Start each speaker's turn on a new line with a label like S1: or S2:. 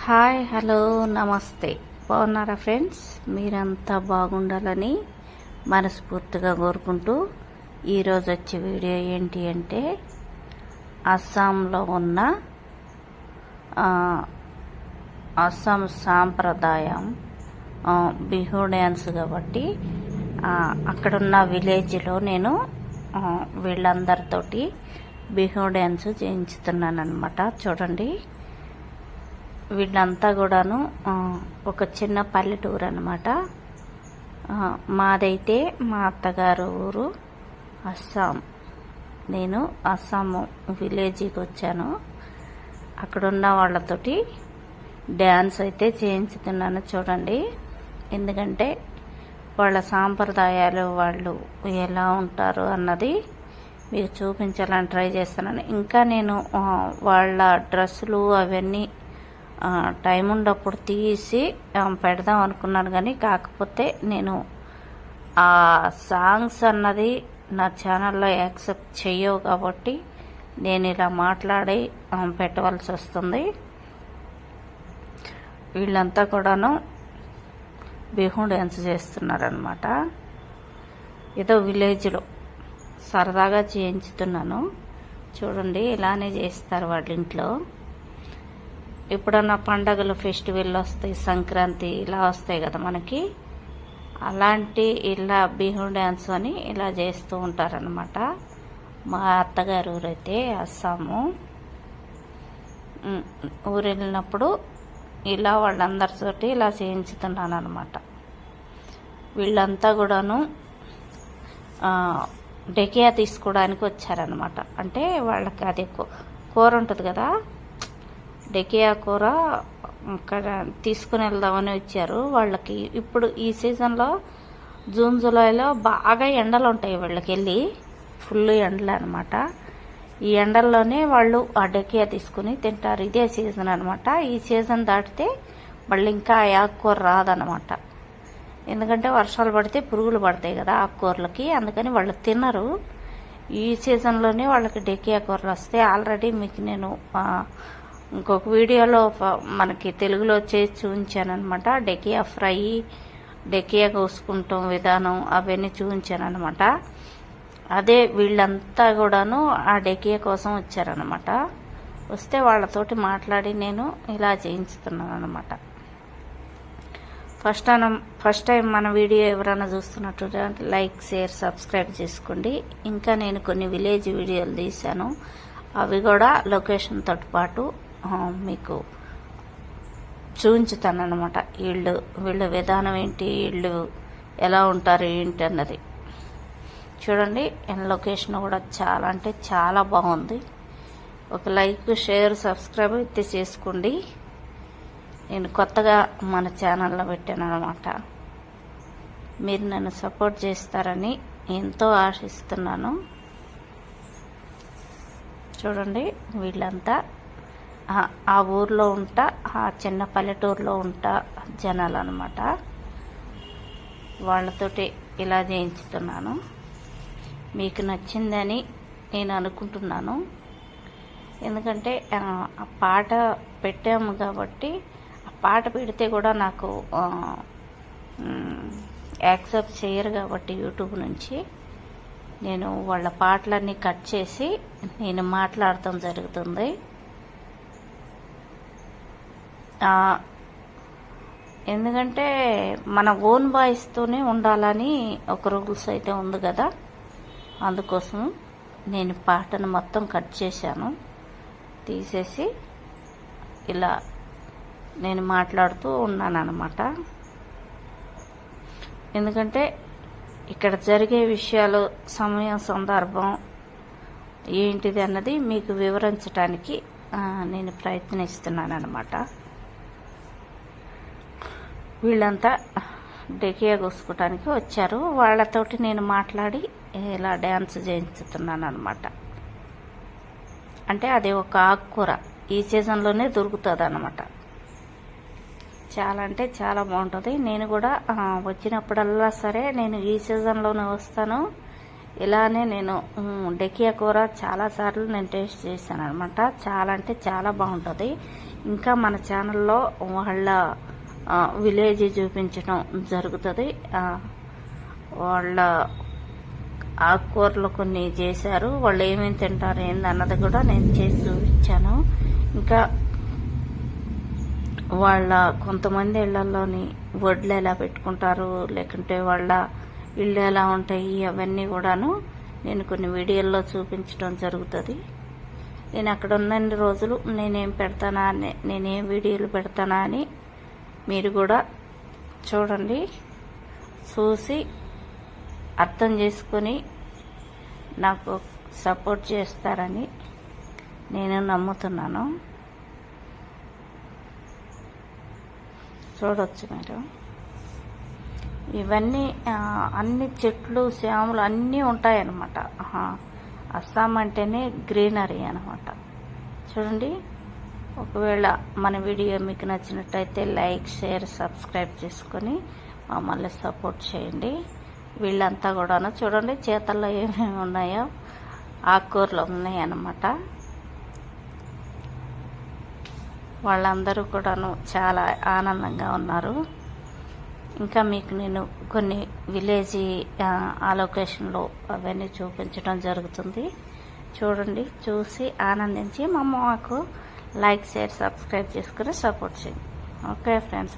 S1: Hi hello నమస్తే. బాగున్నారా friends? మీరంతా బాగుండాలని మనస్ఫూర్తిగా కోరుకుంటూ ఈరోజు వచ్చే వీడియో ఏంటి అంటే అస్సాంలో ఉన్న అస్సాం సాంప్రదాయం బిహు డ్యాన్స్ కాబట్టి అక్కడున్న విలేజ్లో నేను వీళ్ళందరితోటి బిహు డ్యాన్స్ చేయించుతున్నాను అనమాట. చూడండి, వీళ్ళంతా కూడాను ఒక చిన్న పల్లెటూరు అనమాట. మాదైతే మా అత్తగారు ఊరు అస్సాం. నేను అస్సాం విలేజ్కి వచ్చాను. అక్కడున్న వాళ్ళతోటి డ్యాన్స్ అయితే చేయించుతున్నాను. చూడండి, ఎందుకంటే వాళ్ళ సాంప్రదాయాలు వాళ్ళు ఎలా ఉంటారు అన్నది మీకు చూపించాలని ట్రై చేస్తున్నాను. ఇంకా నేను వాళ్ళ డ్రెస్సులు అవన్నీ టైం ఉన్నప్పుడు తీసి పెడదాం అనుకున్నాను, కానీ కాకపోతే నేను ఆ సాంగ్స్ అన్నది నా ఛానల్లో యాక్సెప్ట్ చెయ్యవు కాబట్టి నేను ఇలా మాట్లాడి పెట్టవలసి వస్తుంది. వీళ్ళంతా కూడాను బిహు డ్యాన్స్ చేస్తున్నారనమాట. ఏదో విలేజ్లో సరదాగా చేయించుతున్నాను. చూడండి, ఇలానే చేస్తారు వాళ్ళ ఇంట్లో. ఎప్పుడన్నా పండగలు ఫెస్టివల్ వస్తాయి, సంక్రాంతి ఇలా వస్తాయి కదా మనకి, అలాంటి ఇలా బిహు డ్యాన్స్ అని ఇలా చేస్తూ ఉంటారనమాట. మా అత్తగారు ఊరైతే అస్సాము. ఊరు వెళ్ళినప్పుడు ఇలా వాళ్ళందరితోటి ఇలా చేయించుతున్నాను అనమాట. వీళ్ళంతా కూడాను డెకియా తీసుకోవడానికి వచ్చారనమాట. అంటే వాళ్ళకి అది కూర ఉంటుంది కదా, డెకియా కూర అక్కడ తీసుకుని వెళ్దామని వచ్చారు. వాళ్ళకి ఇప్పుడు ఈ సీజన్లో జూన్ జూలైలో బాగా ఎండలు ఉంటాయి. వాళ్ళకి వెళ్ళి ఫుల్ ఎండలు అనమాట. ఈ ఎండల్లోనే వాళ్ళు ఆ డెకియా తీసుకుని తింటారు. ఇదే సీజన్ అనమాట. ఈ సీజన్ దాటితే వాళ్ళు ఇంకా ఆకుకూర రాదనమాట. ఎందుకంటే వర్షాలు పడితే పురుగులు పడతాయి కదా ఆకుకూరలకి, అందుకని వాళ్ళు తినరు. ఈ సీజన్లోనే వాళ్ళకి డెకియా కూరలు వస్తాయి. ఆల్రెడీ మీకు నేను ఇంకొక వీడియోలో మనకి తెలుగులో చేసి చూపించాను అనమాట. డెకియా ఫ్రై, డెకియా కోసుకుంటాం విధానం అవన్నీ చూపించాను అనమాట. అదే వీళ్ళంతా కూడాను ఆ డెకియా కోసం వచ్చారనమాట. వస్తే వాళ్ళతోటి మాట్లాడి నేను ఇలా చేయించుతున్నాను అనమాట. ఫస్ట్ టైం మన వీడియో ఎవరైనా చూస్తున్నట్టు లైక్, షేర్, సబ్స్క్రైబ్ చేసుకోండి. ఇంకా నేను కొన్ని విలేజ్ వీడియోలు తీశాను, అవి కూడా లొకేషన్తో పాటు మీకు చూపించుతాను అనమాట. వీళ్ళ విధానం ఏంటి, వీళ్ళు ఎలా ఉంటారు ఏంటి అన్నది. చూడండి, లొకేషన్ కూడా చాలా అంటే చాలా బాగుంది. ఒక లైక్, షేర్, సబ్స్క్రైబ్ అయితే చేసుకోండి. నేను కొత్తగా మన ఛానల్లో పెట్టాను అనమాట. మీరు నన్ను సపోర్ట్ చేస్తారని ఎంతో ఆశిస్తున్నాను. చూడండి, వీళ్ళంతా ఆ ఊర్లో ఉంటా, ఆ చిన్న పల్లెటూరులో ఉంటా జనాలు అనమాట. వాళ్ళతోటి ఇలా చేయించుతున్నాను. మీకు నచ్చిందని నేను అనుకుంటున్నాను. ఎందుకంటే ఆ పాట పెట్టాము కాబట్టి, ఆ పాట పెడితే కూడా నాకు యాక్సెప్ట్ చేయరు కాబట్టి యూట్యూబ్ నుంచి నేను వాళ్ళ పాటలన్నీ కట్ చేసి నేను మాట్లాడటం జరుగుతుంది. ఎందుకంటే మన ఓన్ వాయిస్తోనే ఉండాలని ఒక రూల్స్ అయితే ఉంది కదా, అందుకోసం నేను పాటను మొత్తం కట్ చేశాను. తీసేసి ఇలా నేను మాట్లాడుతూ ఉన్నాను అనమాట. ఎందుకంటే ఇక్కడ జరిగే విషయాలు, సమయం, సందర్భం ఏంటిది అన్నది మీకు వివరించడానికి నేను ప్రయత్నిస్తున్నాను అనమాట. వీళ్ళంతా డెకియా కోసుకోవడానికి వచ్చారు. వాళ్ళతోటి నేను మాట్లాడి ఇలా డ్యాన్స్ చేయించుతున్నాను అనమాట. అంటే ఒక ఆకుకూర ఈ సీజన్లోనే దొరుకుతుంది అనమాట. చాలా అంటే చాలా బాగుంటుంది. నేను కూడా వచ్చినప్పుడల్లా సరే నేను ఈ సీజన్లోనే వస్తాను. ఇలానే నేను డెకియా కూర చాలాసార్లు నేను టేస్ట్ చేశాను అనమాట. చాలా అంటే చాలా బాగుంటుంది. ఇంకా మన ఛానల్లో వాళ్ళ విలేజ్ చూపించడం జరుగుతుంది. వాళ్ళ ఆకుకూరలు కొన్ని చేశారు, వాళ్ళు ఏమేమి తింటారు ఏందన్నది కూడా నేను చేసి చూపించాను. ఇంకా వాళ్ళ కొంతమంది ఇళ్లలోని వడ్లు ఎలా పెట్టుకుంటారు, లేకుంటే వాళ్ళ ఇళ్ళు ఎలా ఉంటాయి, అవన్నీ కూడాను నేను కొన్ని వీడియోల్లో చూపించడం జరుగుతుంది. నేను అక్కడ ఉన్నన్ని రోజులు నేనేం పెడతానా అని, నేనేం వీడియోలు పెడతానా అని మీరు కూడా చూడండి, చూసి అర్థం చేసుకొని నాకు సపోర్ట్ చేస్తారని నేను నమ్ముతున్నాను. చూడొచ్చు మీరు, ఇవన్నీ అన్ని చెట్లు చేమలు అన్నీ ఉంటాయన్నమాట. అస్సాం అంటేనే గ్రీనరీ అన్నమాట. చూడండి, ఒకవేళ మన వీడియో మీకు నచ్చినట్టయితే లైక్, షేర్, సబ్స్క్రైబ్ చేసుకొని మమ్మల్ని సపోర్ట్ చేయండి. వీళ్ళంతా కూడాను చూడండి చేతల్లో ఏమేమి ఉన్నాయో ఆకుకూరలు ఉన్నాయన్నమాట. వాళ్ళందరూ కూడాను చాలా ఆనందంగా ఉన్నారు. ఇంకా మీకు నేను కొన్ని విలేజ్ ఆ లొకేషన్లో అవన్నీ చూపించడం జరుగుతుంది. చూడండి, చూసి ఆనందించి మాకు లైక్, షేర్, సబ్స్క్రైబ్ చేసుకుని సపోర్ట్ చేయండి. Okay friends.